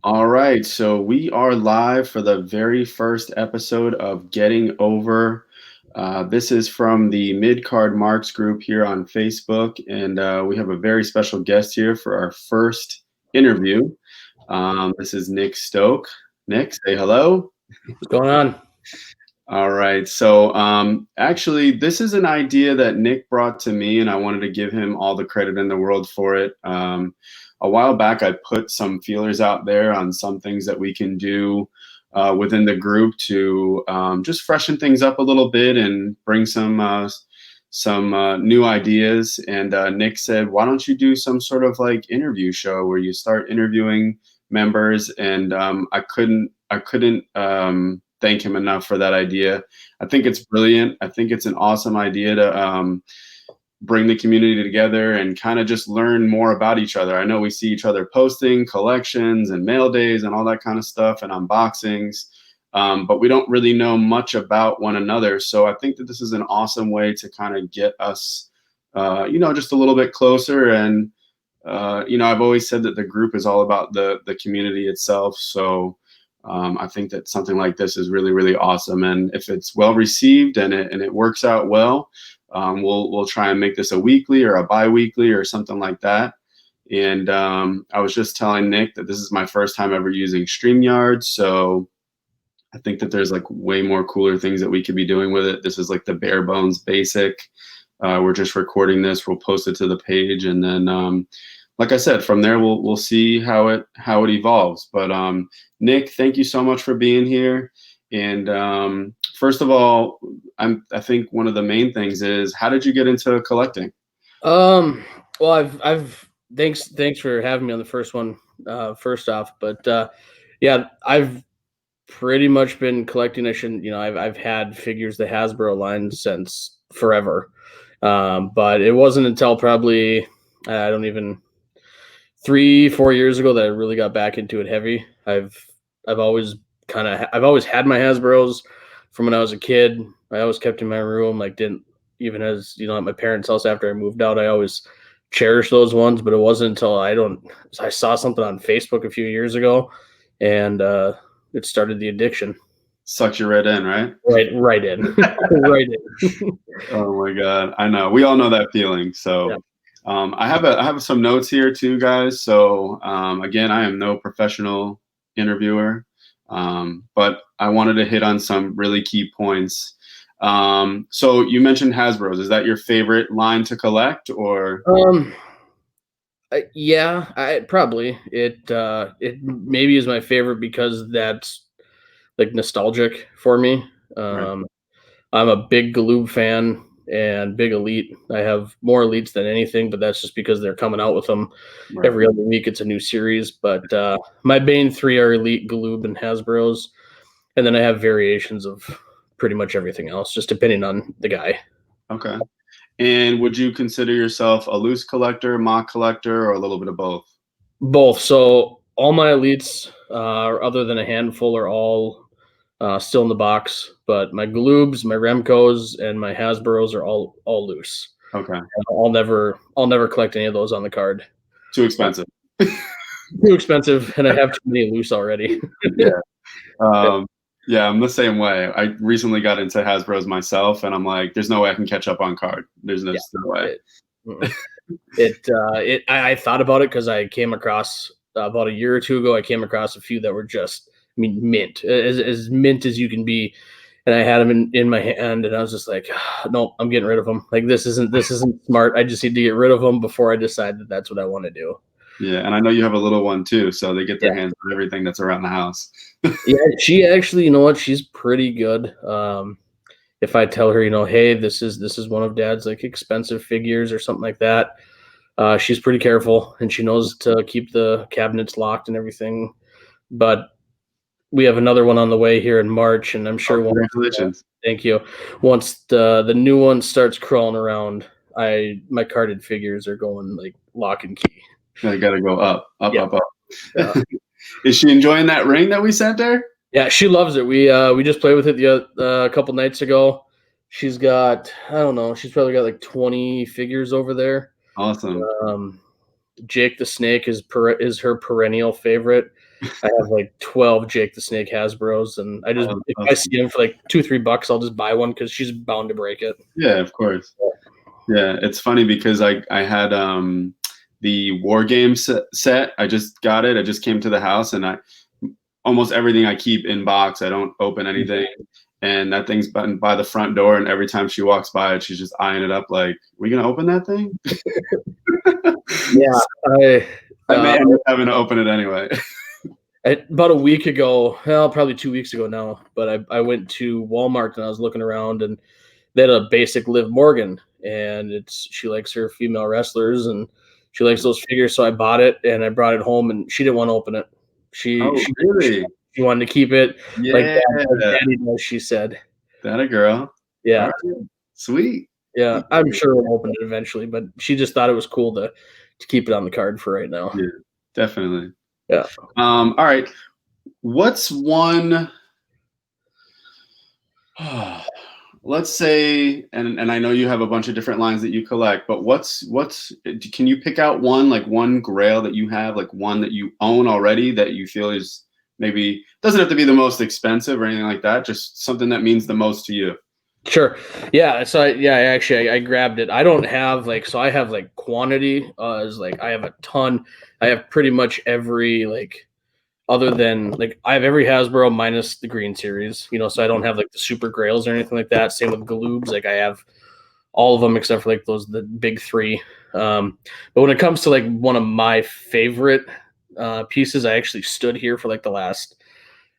All right, so we are live for the very first episode of Getting Over. This is from the Mid-Card Marks group here on Facebook, and we have a very special guest here for our first interview. This is Nick Stoke. Nick, say hello. What's going on? All right, so actually, this is an idea that Nick brought to me, and I wanted to give him all the credit in the world for it. A while back, I put some feelers out there on some things that we can do within the group to just freshen things up a little bit and bring some new ideas. And Nick said, "Why don't you do some sort of like interview show where you start interviewing members?" And I couldn't thank him enough for that idea. I think it's brilliant. I think it's an awesome idea to bring the community together and kind of just learn more about each other. I know we see each other posting collections and mail days and all that kind of stuff and unboxings, but we don't really know much about one another. So I think that this is an awesome way to kind of get us, just a little bit closer. And, I've always said that the group is all about the community itself. So I think that something like this is really, really awesome. And if it's well received and it works out well, we'll try and make this a weekly or a bi-weekly or something like that. And I was just telling Nick that this is my first time ever using StreamYard. So I think that there's like way more cooler things that we could be doing with it. This is like the bare bones basic. We're just recording this. We'll post it to the page, and then like I said, from there we'll see how it evolves. But Nick, thank you so much for being here. And first of all, I think one of the main things is, how did you get into collecting? Well, I've thanks for having me on the first one. First off, but yeah, I've pretty much been collecting. I've had figures, the Hasbro line, since forever. But it wasn't until probably I don't even 3-4 years ago that I really got back into it heavy. I've always had my Hasbros from when I was a kid. I always kept in my room, like didn't even as at my parents' house after I moved out. I always cherished those ones, but it wasn't until I saw something on Facebook a few years ago, and it started the addiction. Sucked you right in, right? Right in, right in. Oh my God, I know. We all know that feeling. So. Yeah. I have some notes here too, guys. So again, I am no professional interviewer, but I wanted to hit on some really key points. So you mentioned Hasbro's. Is that your favorite line to collect, or? Yeah, it maybe is my favorite because that's like nostalgic for me. Right. I'm a big Galoob fan and big Elite. I have more Elites than anything, but that's just because they're coming out with them Right. every other week. It's a new series, but my main three are Elite, Galoob, and Hasbro's, and then I have variations of pretty much everything else, just depending on the guy. Okay. And would you consider yourself a loose collector, mock collector, or a little bit of both? Both. So all my Elites, other than a handful, are all still in the box, but my Galoobs, my Remcos, and my Hasbro's are all loose. Okay. I'll never collect any of those on the card. Too expensive. Too expensive, and I have too many loose already. Yeah. Yeah, I'm the same way. I recently got into Hasbro's myself, and I'm like, there's no way I can catch up on card. There's no way. I thought about it because I came across about a year or two ago. I came across a few that were just, mint, as mint as you can be, and I had them in my hand, and I was just like, no, I'm getting rid of them. Like this isn't smart. I just need to get rid of them before I decide that that's what I want to do. Yeah, and I know you have a little one too, so they get their hands on everything that's around the house. Yeah, she actually, she's pretty good. If I tell her, hey, this is one of Dad's like expensive figures or something like that, she's pretty careful, and she knows to keep the cabinets locked and everything. But we have another one on the way here in March, and I'm sure. Congratulations! Thank you. Once the new one starts crawling around, my carded figures are going like lock and key. I gotta go up. Yeah. Is she enjoying that ring that we sent her? Yeah, she loves it. We just played with it a couple nights ago. She's got, I don't know, she's probably got like 20 figures over there. Awesome. Jake the Snake is her perennial favorite. I have like 12 Jake the Snake Hasbros, and I just if I see them for like $2-3, I'll just buy one because she's bound to break it. Yeah, of course. Yeah, it's funny because I had the War Games set. I just got it. I just came to the house, and I almost everything I keep in box. I don't open anything. And that thing's by the front door, and every time she walks by it, she's just eyeing it up like, we gonna open that thing? Yeah, I may end up having to open it anyway. About a week ago, well, probably 2 weeks ago now, but I went to Walmart and I was looking around, and they had a basic Liv Morgan, and she likes her female wrestlers and she likes those figures, so I bought it and I brought it home, and she didn't want to open it. She Really? she wanted to keep it like Daddy does, she said. That a girl. Yeah. Right. Sweet. Yeah, I'm sure we'll open it eventually, but she just thought it was cool to keep it on the card for right now. Yeah, definitely. Yeah. All right. What's one? Let's say, and I know you have a bunch of different lines that you collect, but can you pick out one, like one grail that you have, like one that you own already that you feel is maybe doesn't have to be the most expensive or anything like that, just something that means the most to you? Sure. Yeah. So I grabbed it. I don't have I have like quantity is like I have a ton. I have pretty much every other than I have every Hasbro minus the green series, so I don't have like the super grails or anything like that. Same with Galoobs. I have all of them except for the big three. But when it comes to one of my favorite pieces, I actually stood here for the last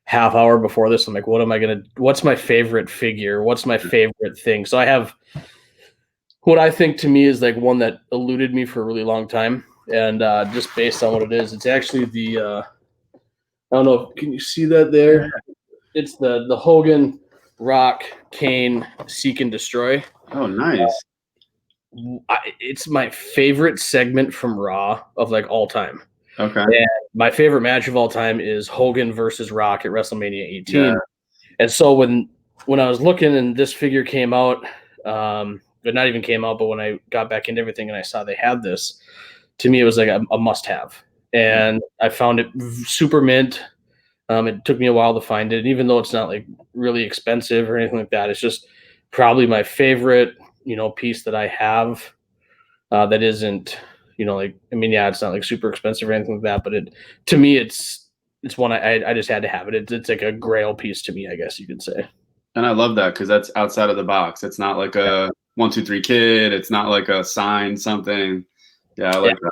half hour before this. I'm like, what's my favorite figure? What's my favorite thing? So I have what I think to me is one that eluded me for a really long time. And just based on what it is, it's actually the, I don't know, can you see that there? It's the Hogan, Rock, Kane, Seek and Destroy. Oh, nice. It's my favorite segment from Raw of all time. Okay. And my favorite match of all time is Hogan versus Rock at WrestleMania 18. Yeah. And so when I was looking and this figure came out, but not even came out, but when I got back into everything and I saw they had this, to me it was a must-have. And I found it super mint. It took me a while to find it. And even though it's not really expensive or anything like that, it's just probably my favorite, piece that I have that isn't, it's not super expensive or anything like that, but to me, it's one I just had to have it. It's like a grail piece to me, I guess you could say. And I love that because that's outside of the box. It's not like a 1, 2, 3 kid. It's not like a signed something. Yeah, I like that.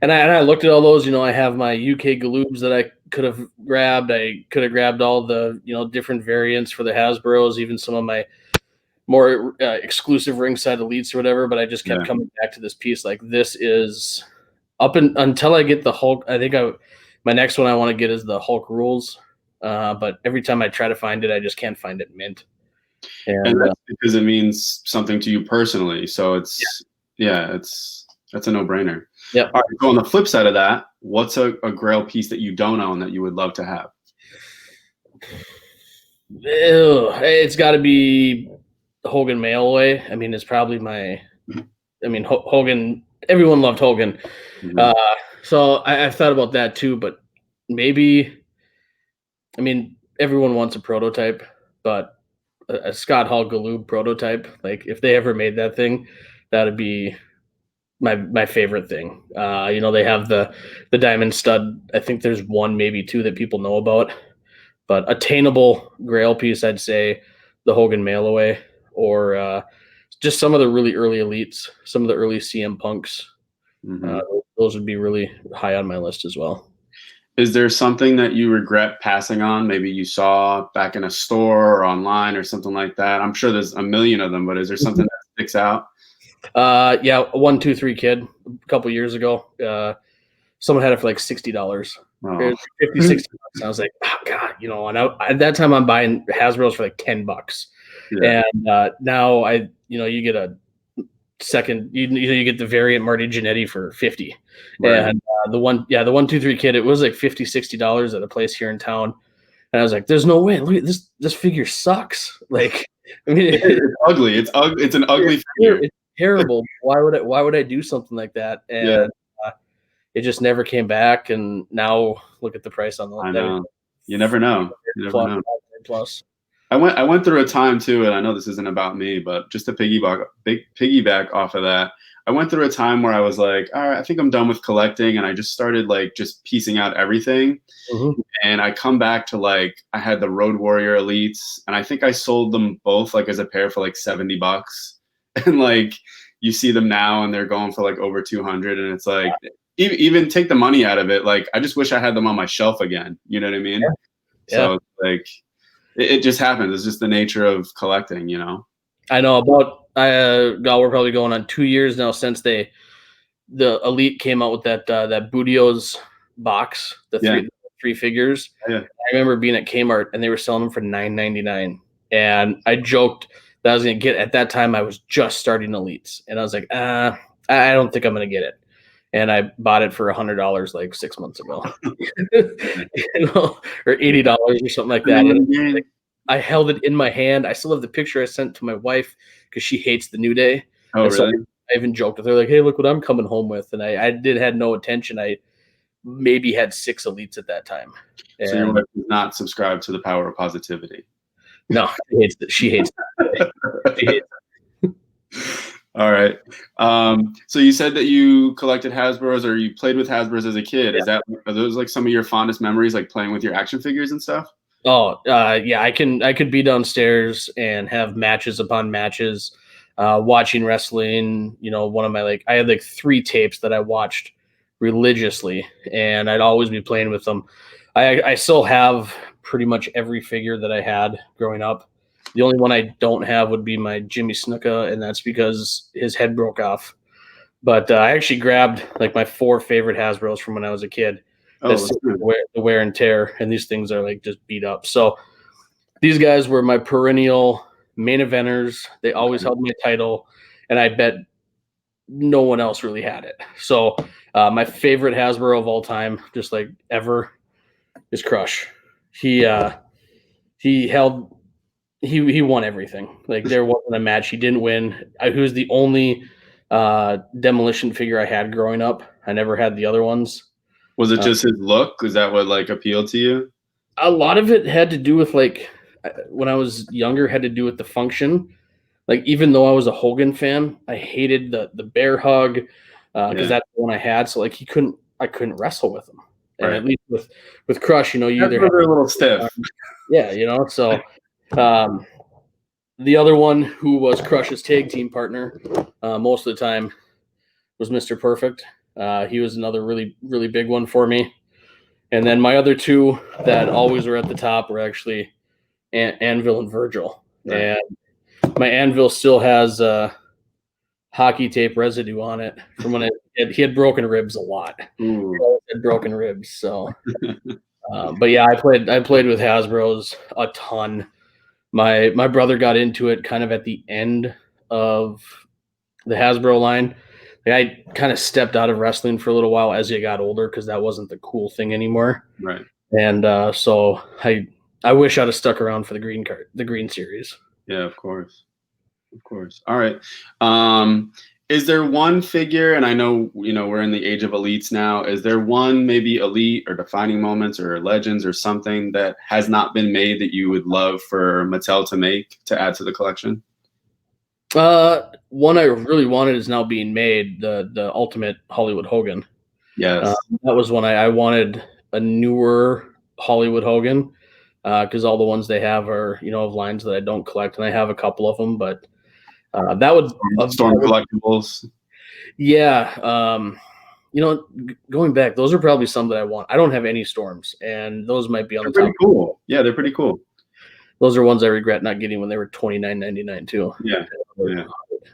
And I looked at all those. I have my UK Galoobs that I could have grabbed. I could have grabbed all the different variants for the Hasbros, even some of my more exclusive ringside elites or whatever, but I just kept coming back to this piece. This is until I get the Hulk. I think my next one I want to get is the Hulk Rules. But every time I try to find it, I just can't find it mint. And that's because it means something to you personally. So that's a no-brainer. Yeah. All right, so on the flip side of that, what's a grail piece that you don't own that you would love to have? It's got to be Hogan Mail Away. It's probably Hogan. Everyone loved Hogan. Mm-hmm. So I've thought about that too, but maybe, everyone wants a prototype, but a Scott Hall Galoob prototype, if they ever made that thing, that'd be my favorite thing. They have the diamond stud. I think there's one, maybe two that people know about, but attainable grail piece, I'd say the Hogan Mail Away, or just some of the really early elites, some of the early CM Punks. Mm-hmm. Those would be really high on my list as well. Is there something that you regret passing on? Maybe you saw back in a store or online or something like that. I'm sure there's a million of them, but is there something that sticks out? 1, 2, 3 kid a couple years ago. Someone had it for $60. Oh. $50, $60. I was like, oh God, and at that time I'm buying Hasbro's for $10. Yeah. And now you get a second, you get the variant Marty Jannetty for $50. Right. And the 1, 2, 3 kid, it was $50, $60 at a place here in town. And I was like, there's no way. Look at this figure sucks. It's ugly. It's an ugly figure. It's terrible. Why would I do something like that? And it just never came back. And now look at the price on I that. know. You never know. You never Plus, know. plus. I went through a time too, and I know this isn't about me, but just to piggyback off of that, I went through a time where I was like, all right, I think I'm done with collecting, and I just started like just piecing out everything. Mm-hmm. And I come back to like I had the Road Warrior Elites, and I think I sold them both like as a pair for like $70, and like you see them now, and they're going for like over 200, and it's like even take the money out of it, like I just wish I had them on my shelf again. You know what I mean? Yeah. So like it just happens. It's just the nature of collecting, you know. I know God, we're probably going on 2 years now since the Elite came out with that Bootios box, the three figures. Yeah. I remember being at Kmart and they were selling them for $9.99, and I joked that I was gonna get. At that time, I was just starting Elites, and I was like, I don't think I'm gonna get it. And I bought it for $100 like 6 months ago, or $80 or something like that. And I held it in my hand. I still have the picture I sent to my wife because she hates the New Day. Oh, and really? So I even joked with her like, "Hey, look what I'm coming home with." And I had no attention. I maybe had 6 Elites at that time. So your wife does not subscribe to the power of positivity. No, she hates it. She hates it. All right. So you said that you collected Hasbro's, or you played with Hasbro's as a kid. Yeah. Are those like some of your fondest memories, like playing with your action figures and stuff? Oh, yeah, I could be downstairs and have matches upon matches, watching wrestling. One of my I had like 3 tapes that I watched religiously, and I'd always be playing with them. I still have pretty much every figure that I had growing up. The only one I don't have would be my Jimmy Snuka, and that's because his head broke off. But I actually grabbed like my 4 favorite Hasbro's from when I was a kid. That's the wear and tear, and these things are like just beat up. So these guys were my perennial main eventers. They always held my title, and I bet no one else really had it. So my favorite Hasbro of all time, just like ever, is Crush. He won everything. Like there wasn't a match he didn't win. He was the only demolition figure I had growing up. I never had the other ones. Was it just his look? Is that what like appealed to you? A lot of it had to do with like when I was younger, had to do with the function. Like even though I was a Hogan fan, I hated the bear hug because that's the one I had. So like I couldn't wrestle with him. And at least with Crush, you either have a little stiff. Yeah. So the other one who was Crush's tag team partner most of the time was Mr. Perfect. He was another really, really big one for me. And then my other 2 that always were at the top were actually Anvil and Virgil. Right. And my Anvil still has hockey tape residue on it from when he had broken ribs a lot. He had broken ribs. So, but yeah, I played with Hasbro's a ton. My brother got into it kind of at the end of the Hasbro line. I kind of stepped out of wrestling for a little while as he got older because that wasn't the cool thing anymore. Right. And so I wish I'd have stuck around for the green series. Yeah, of course. All right. Is there one figure, and I know we're in the age of elites now, is there one maybe elite or defining moments or legends or something that has not been made that you would love for Mattel to make to add to the collection? One I really wanted is now being made, the Ultimate Hollywood Hogan. Yes. That was one I wanted, a newer Hollywood Hogan, because all the ones they have are of lines that I don't collect, and I have a couple of them, but that would Storm collectibles. Yeah. Going back, those are probably some that I want. I don't have any Storms, and those might be on the top. Pretty cool. Yeah, they're pretty cool. Those are ones I regret not getting when they were $29.99 too. Yeah.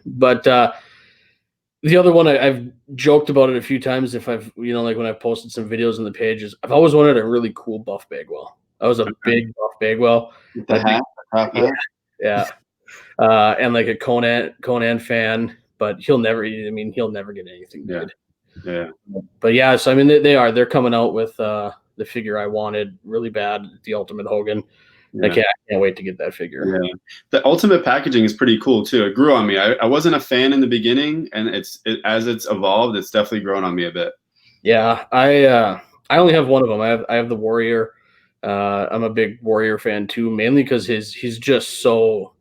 But the other one I've joked about it a few times. If I've like when I've posted some videos on the pages, I've always wanted a really cool Buff Bagwell. I was a big Buff Bagwell. The hat. Yeah. And like a Conan fan, but he'll never get anything good. Yeah. But yeah, so they're coming out with the figure I wanted really bad, the Ultimate Hogan. Yeah. I can't wait to get that figure. Yeah. The Ultimate packaging is pretty cool too. It grew on me. I wasn't a fan in the beginning, and as it's evolved, it's definitely grown on me a bit. Yeah, I only have one of them. I have the Warrior. I'm a big Warrior fan too, mainly because he's just so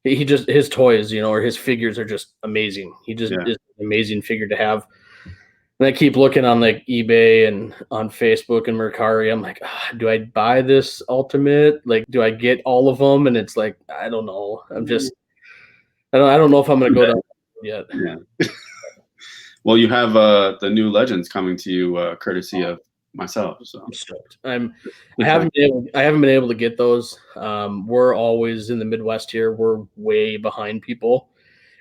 he just his toys, or his figures are just amazing. He just Yeah. is an amazing figure to have. And I keep looking on like eBay and on Facebook and Mercari. I'm like, do I buy this Ultimate? Like, do I get all of them? And it's like, I don't know. I don't know if I'm gonna go down yet. Yeah. Well, you have the new Legends coming to you, courtesy of myself. So I'm stoked. I haven't been able to get those. We're always in the Midwest here. We're way behind people,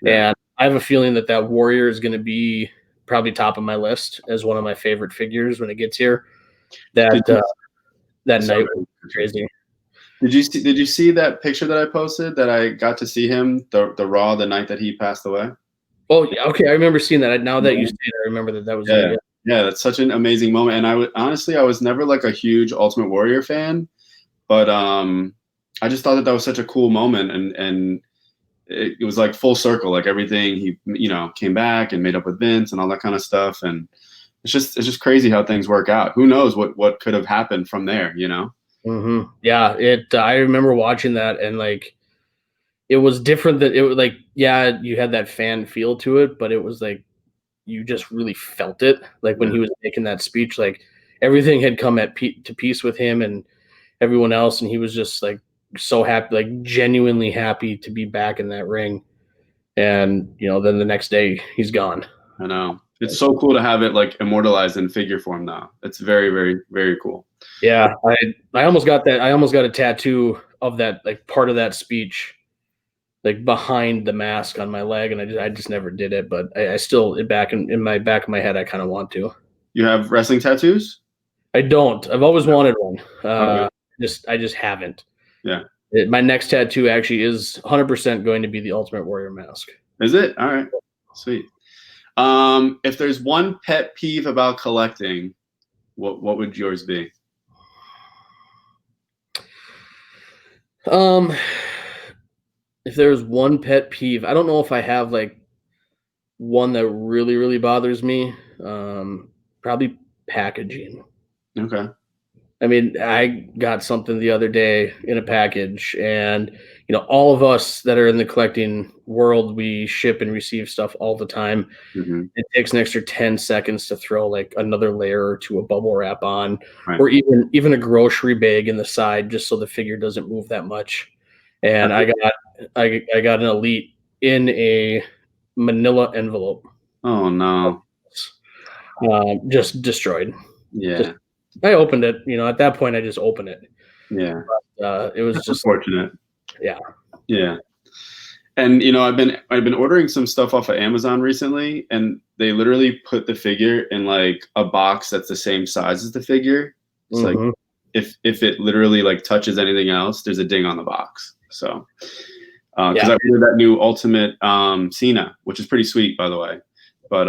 yeah. and I have a feeling that Warrior is going to be probably top of my list as one of my favorite figures when it gets here. Did That you, that sorry. night was crazy. Did you see that picture that I posted that I got to see him the Raw the night that he passed away? Oh, yeah, okay. I remember seeing that. Now that you say it, I remember that was Yeah. you. Yeah, that's such an amazing moment. And I was never like a huge Ultimate Warrior fan, but I just thought that was such a cool moment, and it was like full circle, like everything he came back and made up with Vince and all that kind of stuff, and it's just crazy how things work out. Who knows what could have happened from there, Mm-hmm. Yeah, I remember watching that, and like it was different. That it was like, yeah, you had that fan feel to it, but it was like you just really felt it. Like when Yeah, he was making that speech, like everything had come to peace with him and everyone else, and he was just like so happy, like genuinely happy to be back in that ring. And then the next day he's gone. I know. It's so cool to have it like immortalized in figure form now. It's very, very, very cool. Yeah, I almost got that. I almost got a tattoo of that, like part of that speech, like behind the mask on my leg, and I just never did it. But I still back in my back of my head, I kind of want to. You have wrestling tattoos? I don't. I've always wanted one. Okay. I just haven't. Yeah. My next tattoo actually is 100% going to be the Ultimate Warrior mask. Is it? All right. Sweet. If there's one pet peeve about collecting, what would yours be? Um, if there's one pet peeve, I don't know if I have like one that really, really bothers me. Probably packaging. Okay. I mean, I got something the other day in a package, and all of us that are in the collecting world, we ship and receive stuff all the time. Mm-hmm. It takes an extra 10 seconds to throw like another layer or two of bubble wrap on, Right. or even a grocery bag in the side, just so the figure doesn't move that much. And I got an Elite in a manila envelope, Oh no. just destroyed. Yeah. I opened it. At that point, I just opened it. Yeah. It was That's just, unfortunate. yeah. Yeah. And I've been ordering some stuff off of Amazon recently, and they literally put the figure in like a box that's the same size as the figure. It's like Mhm. if it literally like touches anything else, there's a ding on the box. So because Yeah. I ordered that new Ultimate Cena, which is pretty sweet, by the way, but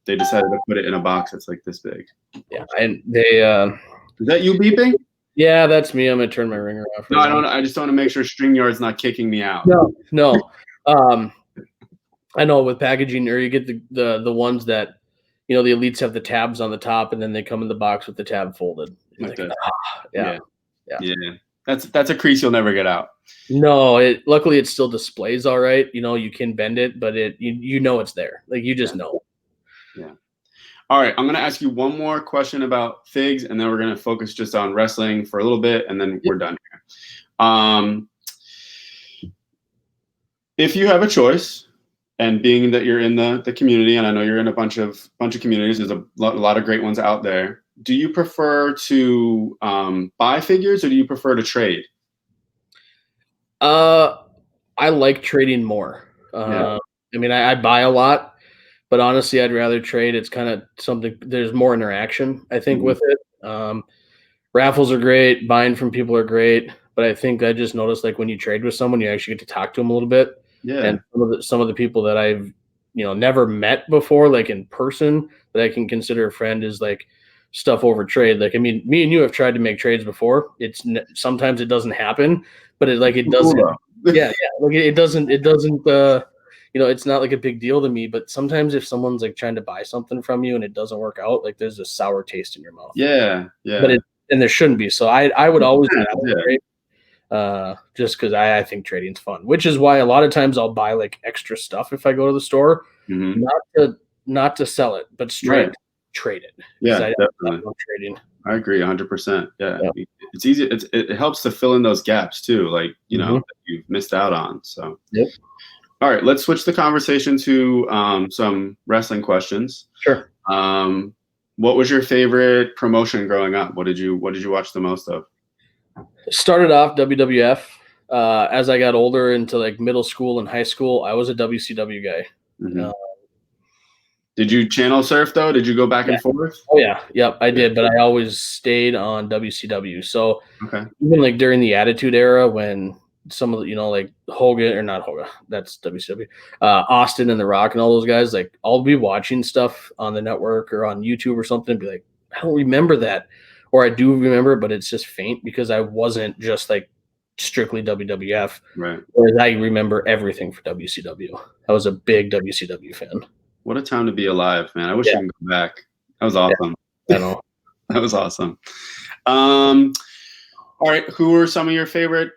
they decided to put it in a box that's like this big. Yeah. And they, Is that you beeping? yeah, that's me. I'm gonna turn my ringer off. No, I don't. I just want to make sure StreamYard's not kicking me out. No. I know with packaging, or you get the ones that, the Elites have the tabs on the top, and then they come in the box with the tab folded. Like this. Yeah. Yeah. That's a crease you'll never get out. No, luckily it still displays all right. You can bend it, but it's there. Like you just know. Yeah. All right, I'm going to ask you one more question about figs, and then we're going to focus just on wrestling for a little bit, and then we're done here. If you have a choice, and being that you're in the community, and I know you're in a bunch of communities, there's a lot of great ones out there. Do you prefer to buy figures, or do you prefer to trade? I like trading more. Yeah. I mean, I buy a lot, but honestly, I'd rather trade. It's kind of something. There's more interaction, I think, Mhm. with it. Raffles are great. Buying from people are great, but I think I just noticed like when you trade with someone, you actually get to talk to them a little bit. Yeah. And some of the people that I've never met before, like in person, that I can consider a friend, is like stuff over trade. Like I mean, me and you have tried to make trades before. Sometimes it doesn't happen, but it doesn't. Cool, Yeah. Like it doesn't. it's not like a big deal to me, but sometimes if someone's like trying to buy something from you and it doesn't work out, like there's a sour taste in your mouth. Yeah, But yeah. and there shouldn't be. So I would always Yeah. trade, just because I think trading's fun, which is why a lot of times I'll buy like extra stuff if I go to the store, Hmm. not to sell it, but straight Right. trade it because Yeah, I definitely. love trading. I agree 100%. Yeah. Yeah. It's easy. It helps to fill in those gaps too, like, Hmm. that you've missed out on. So, Yep. all right, let's switch the conversation to some wrestling questions. Sure. What was your favorite promotion growing up? What did you watch the most of? Started off WWF. As I got older into like middle school and high school, I was a WCW guy. Hmm. Uh, Did you channel surf though? Did you go back yeah. and forth? Oh yeah. Yep. I Yeah. did, but I always stayed on WCW. So Okay. even like during the Attitude Era, when some of the, like Hogan or not Hogan, that's WCW, Austin and The Rock and all those guys, like I'll be watching stuff on the network or on YouTube or something and be like, I don't remember that. Or I do remember, but it's just faint because I wasn't just like strictly WWF. Right. Whereas I remember everything for WCW. I was a big WCW fan. What a time to be alive, man. I wish Yeah, I could go back. That was awesome. I know. That was awesome. All right. Who were some of your favorite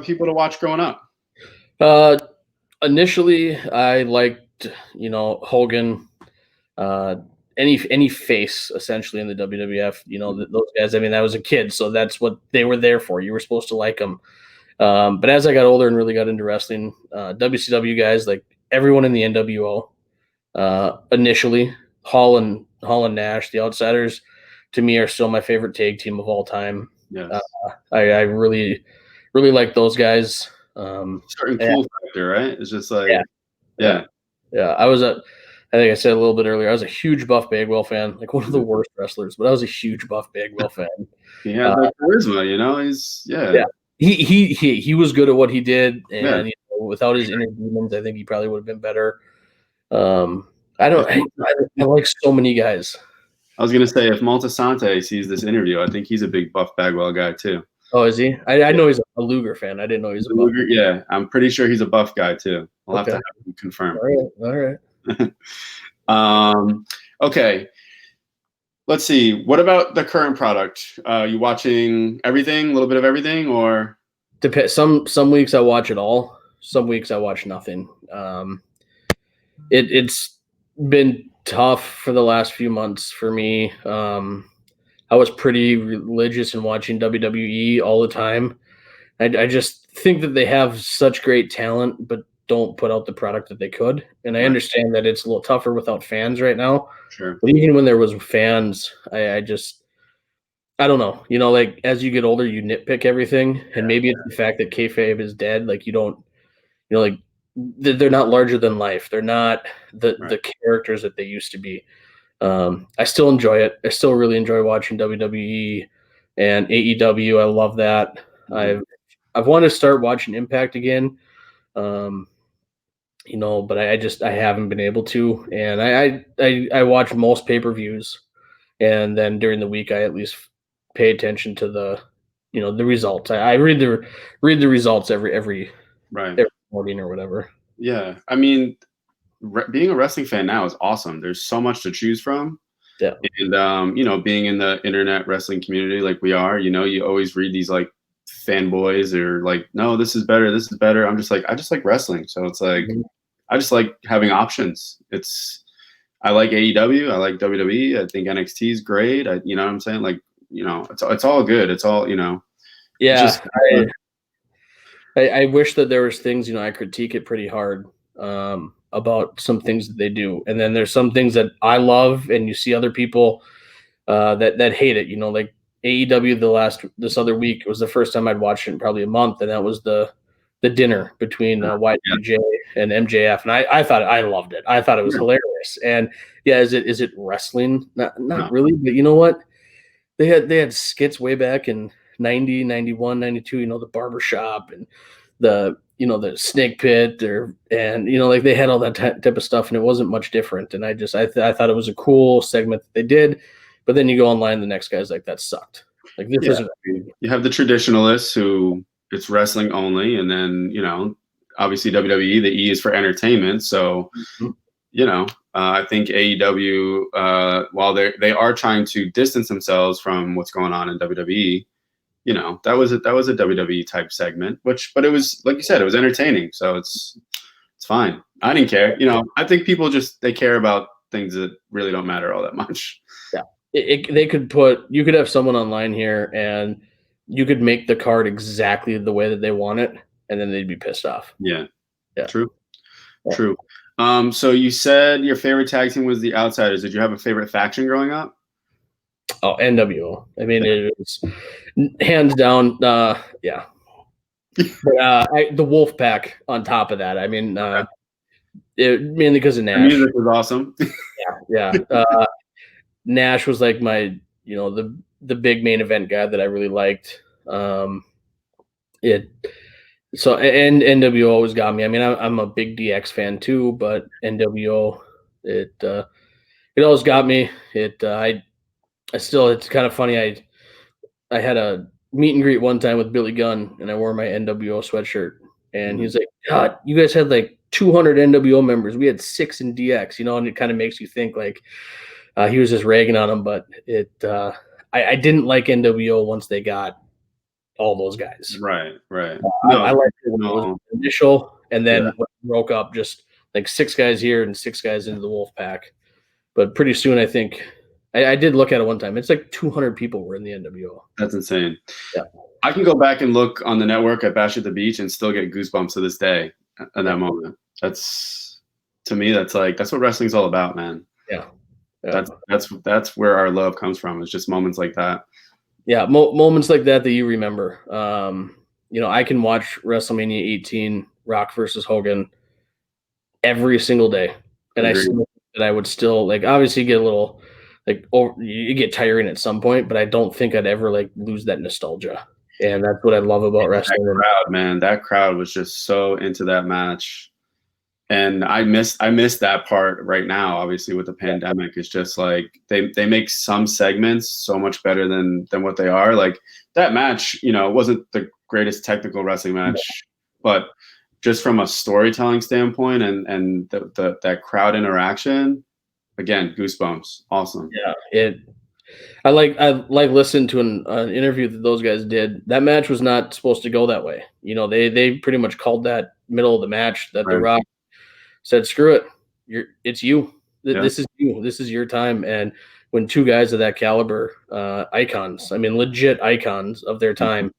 people to watch growing up? Uh, Initially, I liked, Hogan, uh, any face essentially in the WWF. Those guys. I mean, I was a kid, so that's what they were there for. You were supposed to like them. But as I got older and really got into wrestling, WCW guys like everyone in the NWO. Initially, Hall and Nash, the Outsiders, to me are still my favorite tag team of all time. Yes. I really, really like those guys. Certain Yeah, cool factor, right? It's just like, yeah, yeah, yeah. yeah. I think I said a little bit earlier, I was a huge Buff Bagwell fan, like one of the worst wrestlers, but I was a huge Buff Bagwell fan. He had Uh, the charisma, he's, yeah, yeah, he was good at what he did, yeah. and without his inner demons, I think he probably would have been better. Um, I don't. If, I like so many guys. I was gonna say, if Maltasante sees this interview, I think he's a big Buff Bagwell guy too. Oh, is he? I Yeah. know he's a Luger fan. I didn't know he's a Buff. Yeah, I'm pretty sure he's a Buff guy too. I'll have to Okay. have him confirm. All right. Okay. Let's see. What about the current product? You watching everything, a little bit of everything, or? Some weeks I watch it all. Some weeks I watch nothing. It's been tough for the last few months for me. I was pretty religious in watching WWE all the time. I just think that they have such great talent, but don't put out the product that they could. And I Right. understand that it's a little tougher without fans right now. Sure. But even when there was fans, I don't know. Like as you get older, you nitpick everything, and maybe it's the fact that kayfabe is dead. Like you don't, like they're not larger than life. They're not the Right. the characters that they used to be. I still enjoy it. I still really enjoy watching WWE and AEW. I love that. Mhm. I've wanted to start watching Impact again. Um, but I haven't been able to. And I watch most pay-per-views, and then during the week I at least pay attention to the results. I read the results Right. every morning or whatever. Yeah. I mean, being a wrestling fan now is awesome. There's so much to choose from. Yeah. And being in the internet wrestling community like we are, you always read these like fanboys or like, no, this is better, this is better. I'm just like, I just like wrestling. So it's like Mhm. I just like having options. I like AEW, I like WWE, I think NXT is great. You know what I'm saying? Like, it's all good. It's all, it's Yeah, just I wish that there was things, I critique it pretty hard, about some things that they do, and then there's some things that I love, and you see other people that hate it. Like AEW this other week was the first time I'd watched it in probably a month, and that was the dinner between yeah, Y2J and MJF, and I thought I loved it. I thought it was yeah, hilarious, and yeah, is it wrestling? Not no, really, but you know what? They had skits way back in 90, 91, 92, the barbershop and the snake pit and like they had all that type of stuff, and it wasn't much different. And I thought it was a cool segment that they did, but then you go online, the next guy's like, that sucked. Like this yeah. isn't. You have the traditionalists who it's wrestling only, and then obviously WWE, the E is for entertainment. So, Mhm. I think AEW, while they are trying to distance themselves from what's going on in WWE, that was a WWE type segment, but it was, like you said, it was entertaining. So it's fine. I didn't care. I think people they care about things that really don't matter all that much. Yeah. You could have someone online here and you could make the card exactly the way that they want it, and then they'd be pissed off. Yeah. Yeah. True. Yeah. True. So you said your favorite tag team was the Outsiders. Did you have a favorite faction growing up? Oh, NWO. I mean, it was hands down. Yeah. But the Wolf Pack on top of that. I mean, mainly because of The Nash. music was awesome. Yeah. Nash was like my, the big main event guy that I really liked. And NWO always got me. I mean, I'm a big DX fan too, but NWO, it always got me. It's kind of funny. I had a meet and greet one time with Billy Gunn, and I wore my NWO sweatshirt, and he's like, "God, you guys had like 200 NWO members. We had 6 in DX, and it kind of makes you think like he was just ragging on them, but I didn't like NWO once they got all those guys. Right. I liked it when it was initial, and then Yeah. when it broke up, just like 6 guys here and 6 guys into the Wolf Pack. But pretty soon, I think I did look at it one time. It's like 200 people were in the NWO. That's insane. Yeah. I can go back and look on the network at Bash at the Beach and still get goosebumps to this day at that moment. To me, that's what wrestling's all about, man. Yeah. That's where our love comes from. It's just moments like that. Yeah, moments like that you remember. I can watch WrestleMania 18, Rock versus Hogan, every single day, and I still that I would still like obviously get a little you get tiring at some point, but I don't think I'd ever like lose that nostalgia, and that's what I love about wrestling. That crowd, man, that crowd was just so into that match, and I miss that part right now. Obviously, with the pandemic, it's just like they make some segments so much better than what they are. Like that match, wasn't the greatest technical wrestling match, but just from a storytelling standpoint and that crowd interaction, again, goosebumps. Awesome. Yeah, I like listened to an interview that those guys did. That match was not supposed to go that way. They pretty much called that middle of the match that The Rock said, "Screw it, it's you. This is you. This is your time." And when 2 guys of that caliber, icons, I mean, legit icons of their time,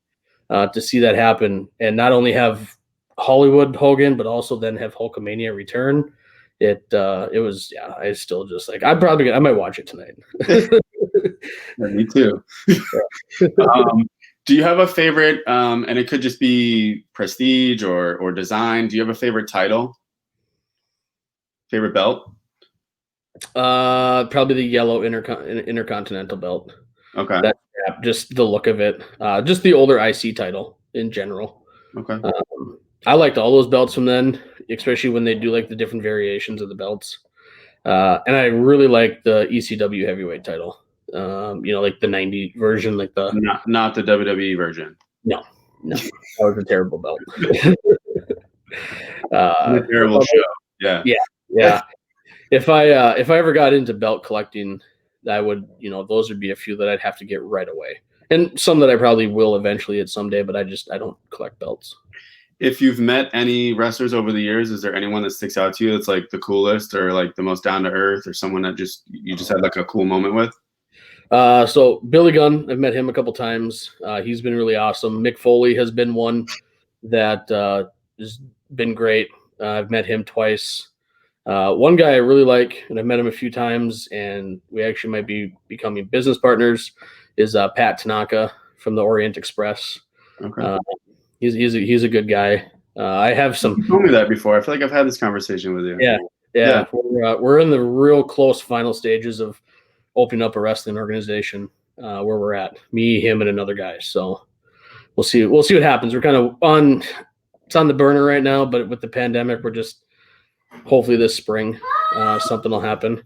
to see that happen, and not only have Hollywood Hogan, but also then have Hulkamania return. It was I still just like I might watch it tonight. Yeah, me too. Do you have a favorite? And it could just be prestige or design. Do you have a favorite title? Favorite belt? Probably the yellow intercontinental belt. Okay. Just the look of it. Just the older IC title in general. Okay. I liked all those belts from then, especially when they do like the different variations of the belts. And I really like the ECW heavyweight title. Like the 90 version, like the not the WWE version. No, that was a terrible belt. A terrible show. Yeah. If I ever got into belt collecting, I would, those would be a few that I'd have to get right away, and some that I probably will eventually at some day. But I don't collect belts. If you've met any wrestlers over the years, is there anyone that sticks out to you that's like the coolest or like the most down to earth, or someone that you just had like a cool moment with? So Billy Gunn, I've met him a couple times. He's been really awesome. Mick Foley has been one that has been great. I've met him twice. One guy I really like, and I've met him a few times, and we actually might be becoming business partners, is Pat Tanaka from the Orient Express. Okay. He's a good guy. I have some. You told me that before. I feel like I've had this conversation with you. Yeah. We're in the real close final stages of opening up a wrestling organization where we're at. Me, him, and another guy. So we'll see. We'll see what happens. We're kind of on. It's on the burner right now, but with the pandemic, we're just hopefully this spring something will happen.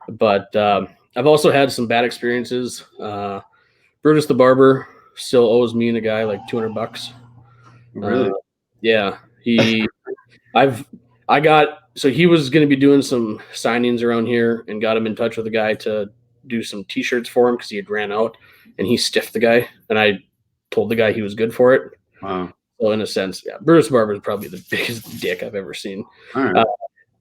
But I've also had some bad experiences. Brutus the Barber still owes me and a guy like $200. Really? Yeah, he So he was going to be doing some signings around here and got him in touch with a guy to do some t-shirts for him because he had ran out, and he stiffed the guy, and I told the guy he was good for it. Wow. So in a sense, yeah, Bruce Barber is probably the biggest dick I've ever seen. All right.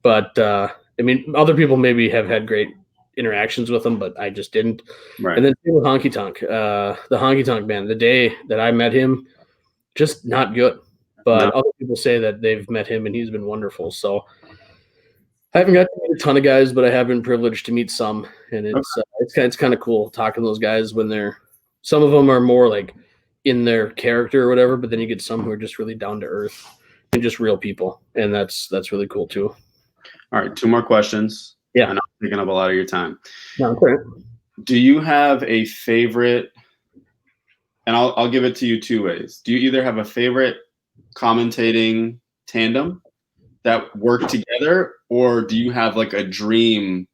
But I mean, other people maybe have had great interactions with him, but I just didn't. Right. And then with Honky Tonk, the Honky Tonk man, the day that I met him, just not good. But other people say that they've met him and he's been wonderful. So I haven't got to meet a ton of guys, but I have been privileged to meet some, and it's kind of cool talking to those guys when some of them are more like in their character or whatever, but then you get some who are just really down to earth and just real people, and that's really cool too. All right, 2 more questions. Yeah, I'm picking up a lot of your time. No, okay. Do you have a favorite? And I'll give it to you 2 ways. Do you either have a favorite commentating tandem that work together, or do you have like a dream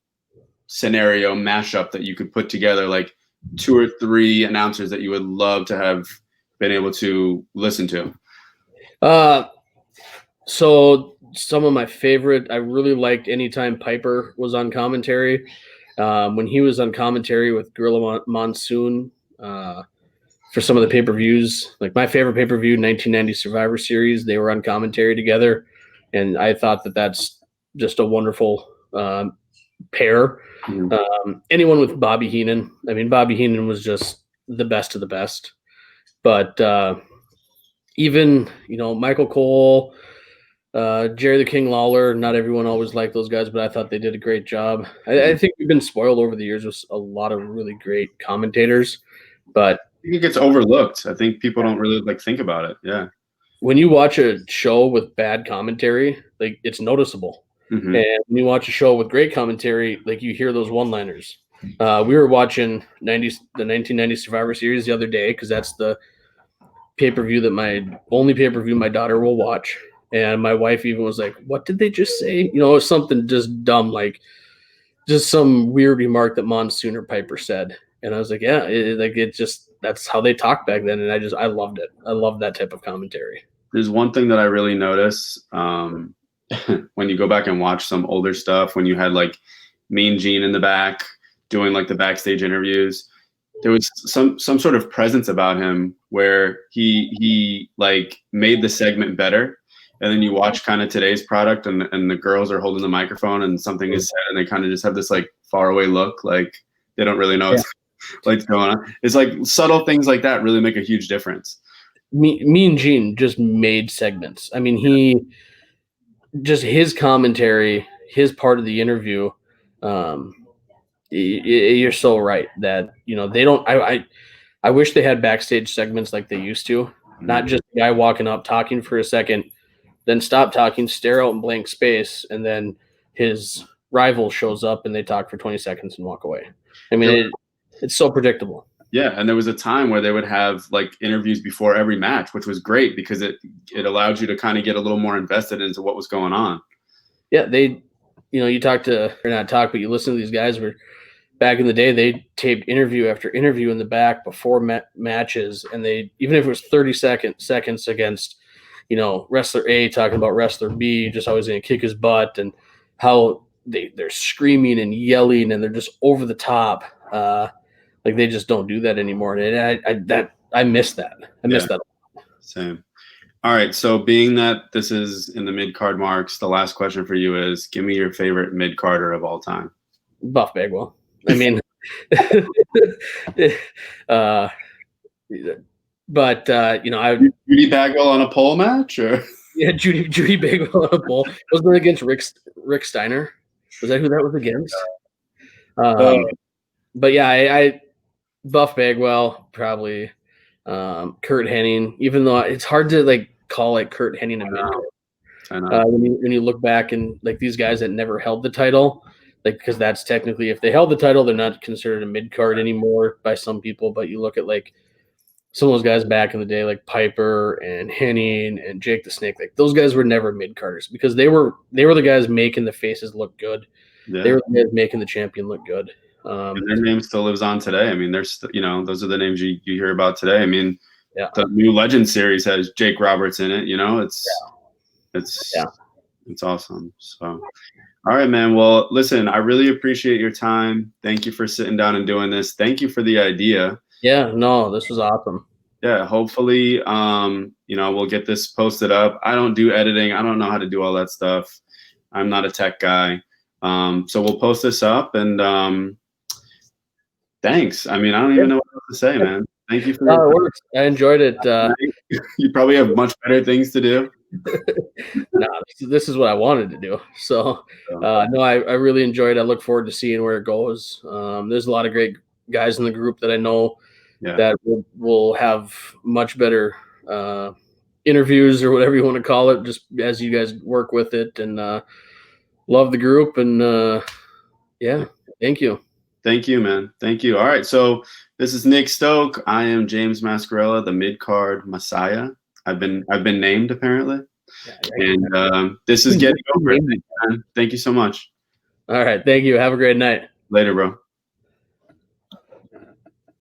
scenario mashup that you could put together, like 2 or 3 announcers that you would love to have been able to listen to? So some of my favorite, I really liked anytime Piper was on commentary. When he was on commentary with Gorilla Monsoon, for some of the pay-per-views, like my favorite pay-per-view, 1990 Survivor Series, they were on commentary together, and I thought that that's just a wonderful pair. Mm-hmm. Anyone with Bobby Heenan, I mean, Bobby Heenan was just the best of the best. But even, Michael Cole, Jerry the King Lawler, not everyone always liked those guys, but I thought they did a great job. I think we've been spoiled over the years with a lot of really great commentators, but I think it gets overlooked. I think people don't really think about it. Yeah. When you watch a show with bad commentary, like it's noticeable. Mm-hmm. And when you watch a show with great commentary, like you hear those one-liners. We were watching the 1990 Survivor Series the other day because that's the pay-per-view only pay-per-view my daughter will watch. And my wife even was like, "What did they just say?" It was something just dumb, like just some weird remark that Monsoon or Piper said. And I was like, yeah, that's how they talked back then. And I loved it. I love that type of commentary. There's one thing that I really notice when you go back and watch some older stuff, when you had like Mean Gene in the back doing like the backstage interviews, there was some sort of presence about him where he like made the segment better. And then you watch kind of today's product and the girls are holding the microphone and something is said and they kind of just have this like faraway look, like they don't really know what's going on. It's like subtle things like that really make a huge difference. Mean Gene just made segments. I mean, his commentary, his part of the interview, you're so right that, they don't, I wish they had backstage segments like they used to, not just the guy walking up, talking for a second, then stop talking, stare out in blank space, and then his rival shows up and they talk for 20 seconds and walk away. I mean, it's so predictable. Yeah, and there was a time where they would have like interviews before every match, which was great because it allowed you to kind of get a little more invested into what was going on. Yeah, you talk to, or not talk, but you listen to these guys where back in the day, they taped interview after interview in the back before matches, and they, even if it was 30 seconds against, wrestler A talking about wrestler B, just always going to kick his butt, and how they're screaming and yelling and they're just over the top. Like they just don't do that anymore. And I miss that. I miss that. Same. All right. So being that this is in the mid-card marks, the last question for you is, give me your favorite mid-carder of all time. Buff Bagwell. I mean, but Judy Bagwell on a pole match, or Judy Bagwell on a pole. Was it against Rick Steiner? Was that who that was against? But yeah, I Buff Bagwell probably, Kurt Hennig. Even though it's hard to call Kurt Hennig a mid-card. I know. When you look back and these guys that never held the title, because that's technically, if they held the title, they're not considered a mid-card anymore by some people. But you look at some of those guys back in the day, like Piper and Hennig and Jake the Snake, those guys were never mid-carders because they were the guys making the faces look good. Yeah. They were the guys making the champion look good. And their name still lives on today. I mean, there's those are the names you hear about today. I mean, the new Legend series has Jake Roberts in it. It's It's awesome. So, all right, man. Well, listen, I really appreciate your time. Thank you for sitting down and doing this. Thank you for the idea. Yeah, no, this was awesome. Yeah, hopefully, we'll get this posted up. I don't do editing. I don't know how to do all that stuff. I'm not a tech guy. So we'll post this up, and thanks. I mean, I don't Yeah. even know what else to say, man. Thank you for No, your it works. I enjoyed it. time. You probably have much better things to do. No, this is what I wanted to do. So, So, no, I really enjoyed it. I look forward to seeing where it goes. There's a lot of great guys in the group that I know yeah. that will have much better interviews or whatever you want to call it, just as you guys work with it, and love the group. And yeah, thank you. Thank you, man. Thank you. All right. So this is Nick Stoke. I am James Mascarella, the mid card Messiah. I've been named apparently, and this is getting over it. Man. Thank you so much. All right, thank you. Have a great night. Later, bro.